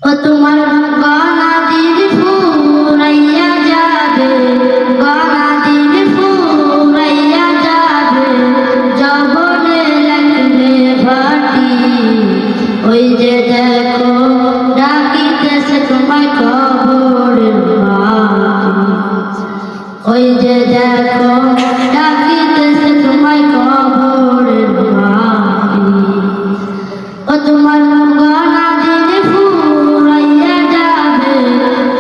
ও তোমার গলা দিল ফুরাইয়া যাবে, গলা দিল ফুরাইয়া যাবে, যৌবনে লাগবে ভাটি। ওই যে দেখো ডাকিতেছে তোমায় কবরের মাটি। ওই যে দেখো ডাকিতেছে তোমায় কবরের মাটি। ও তোমার গলা দিল ফুরাইয়া যাবে,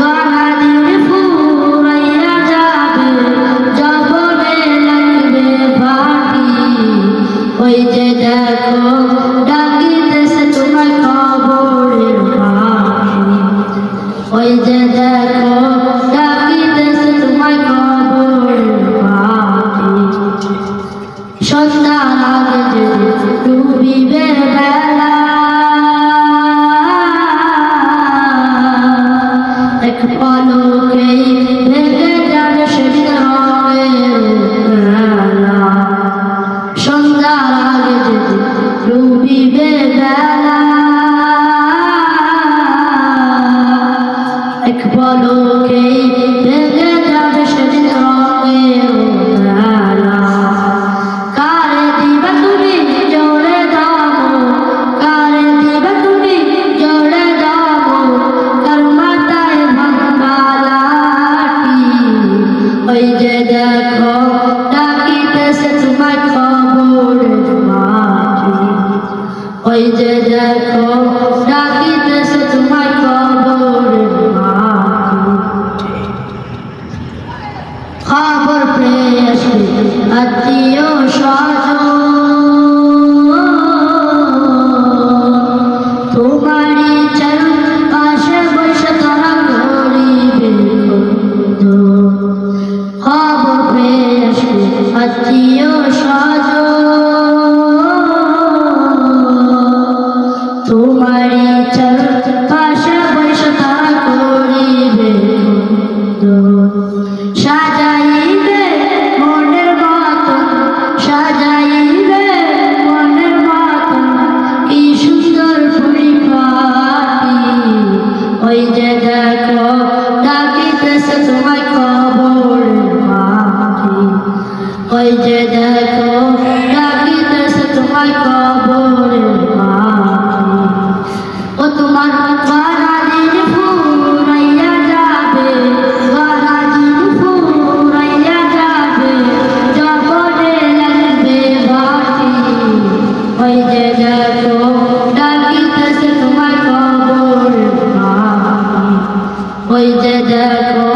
গলা দিল ফুরাইয়া যাবে, যৌবনে লাগবে ভাটি। ওই যে দেখো ডাকিতেছে তোমায় কবরের মাটি। ওই যে দেখো ডাকিতেছে তোমায় কবরের মাটি। সন্ধ্যা লাগে যে ডুবিবে বেলা, এক পলকেই ভেঙে যাবে হৃদয়ের বেলা। সন্ধ্যা লাগে যে ডুবিবে বেলা, এক পলকেই ভেঙে যাবে হৃদয়ের বেলা। কারে দিবা তুমি জোরে দাও, কারে দিবা তুমি জোরে দাও, কার মাথায় ভাঙা লাঠি। ওই যে দেখো ডাকিতেছে তোমায় কবরের মাটি। ওই যে দেখো ডাকিতেছে তোমায় কবরের মাটি। খবর পেয়ে আসবে আত্মীয় স্বজন, তোমারই চারপাশে বসে তারা করিবে খোঁজ। খবর পেয়ে আসবে আত্মীয় স্বজন, তোমারই চারপাশে বসে তারা করিবে খোঁজ। সাজাইবে মনের মতন, সাজাইবে মনের মতন, কি সুন্দর পরিপাটি। ওই যে দেখো ডাকিতেছে তোমায় কবরের মাটি। ওই যে দেখো ডাকিতেছে তোমায় কবরের মাটি। ও তোমার গলা দিল ফুরাইয়া যাবে, গলা দিল ফুরাইয়া যাবে, যৌবনে লাগবে ভাটি। ওই যে দেখো ডাকিতেছে তোমায় কবরের মাটি। ওই যে দেখো